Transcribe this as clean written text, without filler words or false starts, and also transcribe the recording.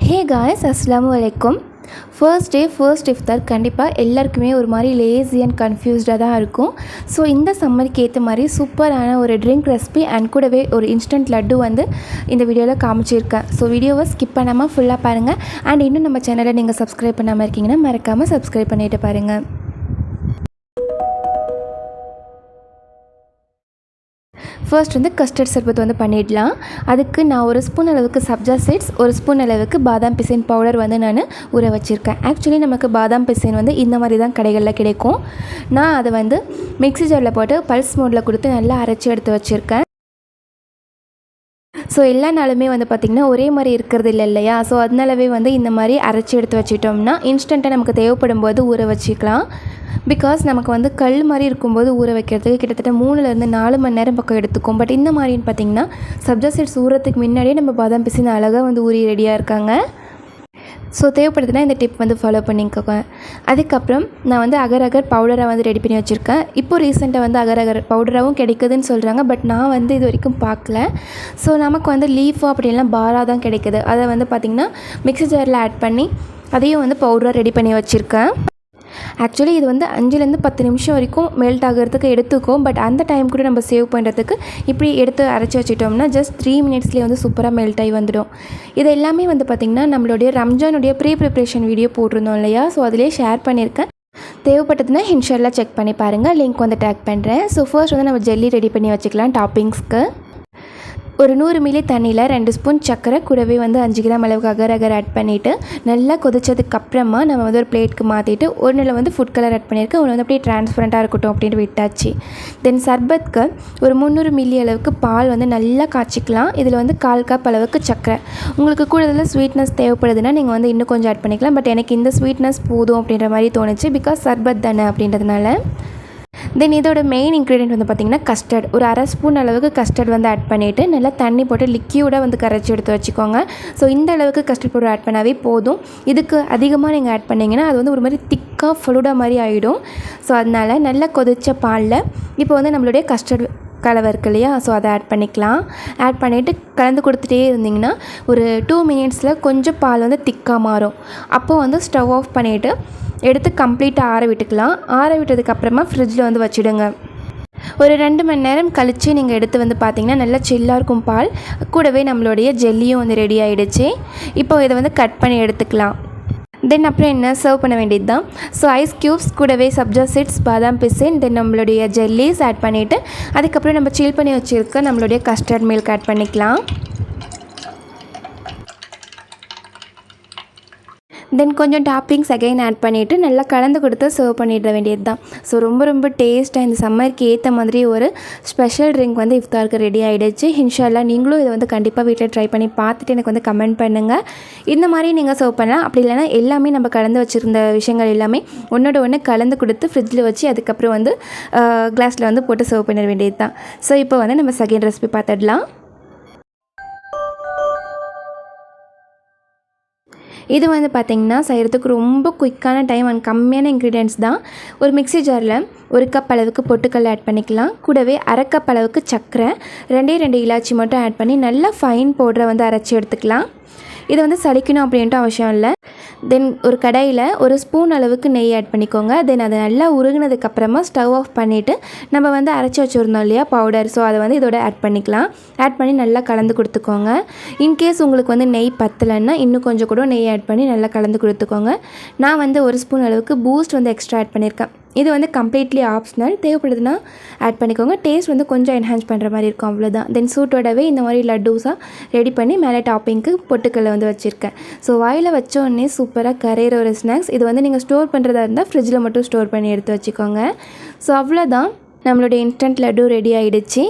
Hey guys, அஸ்ஸலாமு அலைக்கும். First day first இஃப்தார் கண்டிப்பாக எல்லாருக்குமே ஒரு மாதிரி லேசி அண்ட் கன்ஃபியூஸ்டாக தான் இருக்கும். ஸோ இந்த சம்மருக்கு ஏற்ற மாதிரி சூப்பரான ஒரு ட்ரிங்க் ரெசிபி அண்ட் கூடவே ஒரு இன்ஸ்டன்ட் லட்டு வந்து இந்த வீடியோவில் காமிச்சிருக்கேன். ஸோ வீடியோவை ஸ்கிப் பண்ணாமல் ஃபுல்லாக பாருங்கள். அண்ட் இன்னும் நம்ம சேனலை நீங்கள் சப்ஸ்கிரைப் பண்ணாமல் இருக்கீங்கன்னா மறக்காமல் சப்ஸ்கிரைப் பண்ணிவிட்டு பாருங்கள். ஃபர்ஸ்ட் வந்து கஸ்டர்ட் சர்பத் வந்து பண்ணிடலாம். அதுக்கு நான் ஒரு ஸ்பூன் அளவுக்கு சப்ஜா சீட்ஸ், ஒரு ஸ்பூன் அளவுக்கு பாதாம் பிசின் பவுடர் வந்து நான் ஊற வச்சுருக்கேன். ஆக்சுவலி நமக்கு பாதாம் பிசின் வந்து இந்த மாதிரி தான் கடைகளில் கிடைக்கும். நான் அதை வந்து மிக்ஸி ஜாரில் போட்டு பல்ஸ் மோடில் கொடுத்து நல்லா அரைச்சி எடுத்து வச்சுருக்கேன். ஸோ எல்லா நாளுமே வந்து பார்த்திங்கன்னா ஒரே மாதிரி இருக்கிறது இல்லையா? ஸோ அதனாலவே வந்து இந்த மாதிரி அரைச்சி எடுத்து வச்சிட்டோம்னா இன்ஸ்டண்ட்டாக நமக்கு தேவைப்படும் போது ஊற வச்சுக்கலாம். பிகாஸ் நமக்கு வந்து கல் மாதிரி இருக்கும்போது ஊற வைக்கிறதுக்கு கிட்டத்தட்ட 3-4 மணி நேரம் பக்கம் எடுத்துக்கும். பட் இந்த மாதிரின்னு பார்த்திங்கன்னா சப்ஜா சீட்ஸ் ஊறத்துக்கு முன்னாடியே நம்ம பாதாம் பிசின் அழகாக வந்து ஊறி ரெடியாக இருக்காங்க. ஸோ தேவைப்படுதுன்னா இந்த டிப் வந்து ஃபாலோ பண்ணிக்கோங்க. அதுக்கப்புறம் நான் வந்து அகர் அகர் பவுடராக வந்து ரெடி பண்ணி வச்சுருக்கேன். இப்போது ரீசெண்டாக வந்து அகர் அகர் பவுடராகவும் கிடைக்குதுன்னு சொல்கிறாங்க. பட் நான் வந்து இது வரைக்கும் பார்க்கல. ஸோ நமக்கு வந்து லீஃபோ அப்படின்லாம் பாராக தான் கிடைக்குது. அதை வந்து பார்த்திங்கன்னா மிக்ஸி ஜாரில் ஆட் பண்ணி அதையும் வந்து பவுடராக ரெடி பண்ணி வச்சுருக்கேன். ஆக்சுவலி இது வந்து 5-10 நிமிஷம் வரைக்கும் மெல்ட் ஆகிறதுக்கு எடுத்துக்கும். பட் அந்த டைம் கூட நம்ம சேவ் பண்ணுறதுக்கு இப்படி எடுத்து அரைச்சி வச்சிட்டோம்னா ஜஸ்ட் 3 மினிட்ஸ்லேயே வந்து சூப்பராக மெல்ட் ஆகி வந்துடும். இது எல்லாமே வந்து பார்த்திங்கன்னா நம்மளுடைய ரம்ஜானுடைய ப்ரிப்ரேஷன் வீடியோ போட்டிருந்தோம் இல்லையா? ஸோ அதிலே ஷேர் பண்ணியிருக்கேன். தேவைப்பட்டதுன்னா இன்ஷால்லா செக் பண்ணி பாருங்கள். லிங்க் வந்து டேக் பண்ணுறேன். ஸோ ஃபர்ஸ்ட் வந்து நம்ம ஜெல்லி ரெடி பண்ணி வச்சுக்கலாம். டாப்பிங்ஸ்க்கு ஒரு 100 மில்லி தண்ணியில் 2 ஸ்பூன் சர்க்கரை கூடவே வந்து 5 கிராம் அளவுக்கு அகர் அகர் ஆட் பண்ணிவிட்டு நல்லா கொதிச்சதுக்கப்புறமா நம்ம வந்து ஒரு பிளேட்டுக்கு மாற்றிட்டு ஒன்றில் வந்து ஃபுட் கலர் ஆட் பண்ணியிருக்கேன். ஒன்று வந்து அப்படியே ட்ரான்ஸ்பரண்ட்டாக இருக்கட்டும் அப்படின்ட்டு விட்டாச்சு. தென் சர்பத்துக்கு ஒரு 300 மில்லி அளவுக்கு பால் வந்து நல்லா காய்ச்சிக்கலாம். இதில் வந்து 1/4 கப் அளவுக்கு சர்க்கரை. உங்களுக்கு கூடுதலாக ஸ்வீட்னஸ் தேவைப்படுதுன்னா நீங்கள் வந்து இன்னும் கொஞ்சம் ஆட் பண்ணிக்கலாம். பட் எனக்கு இந்த ஸ்வீட்னஸ் போதும் அப்படின்ற மாதிரி தோணுச்சு. பிகாஸ் சர்பத் தானே அப்படின்றதுனால. தென் இதோட மெயின் இன்க்ரீடியன்ட் வந்து பார்த்திங்கன்னா கஸ்டர்ட். ஒரு 1/2 ஸ்பூன் அளவுக்கு கஸ்டர்ட் வந்து ஆட் பண்ணிவிட்டு நல்லா தண்ணி போட்டு லிக்யூடாக வந்து கரைச்சி எடுத்து வச்சுக்கோங்க. ஸோ இந்த அளவுக்கு கஸ்டர்ட் பவுடர் ஆட் பண்ணாவே போதும். இதுக்கு அதிகமாக நீங்கள் ஆட் பண்ணிங்கன்னா அது வந்து ஒரு மாதிரி திக்காக ஃபுலுடா மாதிரி ஆகிடும். ஸோ அதனால் நல்லா கொதித்த பாலில் இப்போ வந்து நம்மளுடைய கஸ்டர்ட் கலவை இருக்குது இல்லையா? ஸோ அதை ஆட் பண்ணிக்கலாம். ஆட் பண்ணிவிட்டு கலந்து கொடுத்துட்டே இருந்திங்கன்னா ஒரு 2 மினிட்ஸில் கொஞ்சம் பால் வந்து திக்காக மாறும். அப்போது வந்து ஸ்டவ் ஆஃப் பண்ணிவிட்டு எடுத்து கம்ப்ளீட்டாக ஆற விட்டுக்கலாம். ஆற விட்டதுக்கப்புறமா ஃப்ரிட்ஜில் வந்து வச்சுடுங்க. ஒரு 2 மணி நேரம் கழித்து நீங்கள் எடுத்து வந்து பார்த்திங்கன்னா நல்லா சில்லாக இருக்கும் பால். கூடவே நம்மளுடைய ஜெல்லியும் வந்து ரெடி ஆகிடுச்சு. இப்போ இதை வந்து கட் பண்ணி எடுத்துக்கலாம். தென் அப்புறம் என்ன சர்வ் பண்ண வேண்டியது தான். ஸோ ஐஸ் க்யூப்ஸ் கூடவே சப்ஜா சீட்ஸ், பாதாம் பிசின், தென் நம்மளுடைய ஜெல்லிஸ் ஆட் பண்ணிவிட்டு அதுக்கப்புறம் நம்ம சில் பண்ணி வச்சுருக்க நம்மளுடைய கஸ்டர்ட் மில்க் ஆட் பண்ணிக்கலாம். தென் கொஞ்சம் டாப்பிங்ஸ் அகைன் ஆட் பண்ணிவிட்டு நல்லா கலந்து கொடுத்து சர்வ் பண்ணிட வேண்டியது தான். ஸோ ரொம்ப டேஸ்ட்டாக இந்த சம்மருக்கு ஏற்ற மாதிரி ஒரு ஸ்பெஷல் ட்ரிங்க் வந்து இஃப்தாருக்கு ரெடி ஆகிடுச்சு. இன்ஷால்லா நீங்களும் இதை வந்து கண்டிப்பாக வீட்டில் ட்ரை பண்ணி பார்த்துட்டு எனக்கு வந்து கமெண்ட் பண்ணுங்கள். இந்த மாதிரி நீங்கள் சர்வ் பண்ணலாம். அப்படி இல்லைனா எல்லாமே நம்ம கலந்து வச்சுருந்த விஷயங்கள் எல்லாமே ஒன்றோட ஒன்று கலந்து கொடுத்து ஃப்ரிட்ஜில் வச்சு அதுக்கப்புறம் வந்து கிளாஸில் வந்து போட்டு சர்வ் பண்ண வேண்டியது தான். ஸோ இப்போ வந்து நம்ம செகண்ட் ரெசிபி பார்த்துடலாம். இது வந்து பார்த்திங்கன்னா செய்கிறதுக்கு ரொம்ப குயிக்கான டைம் அண்ட் கம்மியான இன்க்ரீடியன்ட்ஸ் தான். ஒரு மிக்ஸி ஜாரில் 1 கப் அளவுக்கு பொட்டுக்கல்ல ஆட் பண்ணிக்கலாம். கூடவே 1/2 கப் அளவுக்கு சர்க்கரை, 2 இலாச்சி மட்டும் ஆட் பண்ணி நல்லா ஃபைன் பவுடரை வந்து அரைச்சி எடுத்துக்கலாம். இதை வந்து சலிக்கணும் அப்படின்ட்டு அவசியம் இல்லை. தென் ஒரு கடாயில் 1 ஸ்பூன் அளவுக்கு நெய் ஆட் பண்ணிக்கோங்க. தென் அதை நல்லா உருகினதுக்கப்புறமா ஸ்டவ் ஆஃப் பண்ணிவிட்டு நம்ம வந்து அரைச்சி வச்சுருந்தோம் இல்லையா பவுடர், ஸோ அதை வந்து இதோட ஆட் பண்ணிக்கலாம். ஆட் பண்ணி நல்லா கலந்து கொடுத்துக்கோங்க. இன்கேஸ் உங்களுக்கு வந்து நெய் பத்தலைன்னா இன்னும் கொஞ்சம் கூட நெய் ஆட் பண்ணி நல்லா கலந்து கொடுத்துக்கோங்க. நான் வந்து 1 ஸ்பூன் அளவுக்கு பூஸ்ட் வந்து எக்ஸ்ட்ரா ஆட் பண்ணியிருக்கேன். இது வந்து கம்ப்ளீட்லி ஆப்ஷனல். தேவைப்படுதுன்னா ஆட் பண்ணிக்கோங்க. டேஸ்ட் வந்து கொஞ்சம் என்ஹான்ஸ் பண்ணுற மாதிரி இருக்கும், அவ்வளோதான். தென் சூட்டோடவே இந்த மாதிரி லட்டூஸாக ரெடி பண்ணி மேலே டாப்பிங்க்கு பொட்டுக்கல்ல வந்து வச்சுருக்கேன். ஸோ வாயில் வச்சோடனே சூப்பராக கரையிற ஒரு ஸ்நாக்ஸ். இது வந்து நீங்கள் ஸ்டோர் பண்ணுறதா இருந்தால் ஃப்ரிட்ஜில் மட்டும் ஸ்டோர் பண்ணி எடுத்து வச்சுக்கோங்க. ஸோ அவ்வளோதான், நம்மளுடைய இன்ஸ்டன்ட் லட்டு ரெடி ஆகிடுச்சு.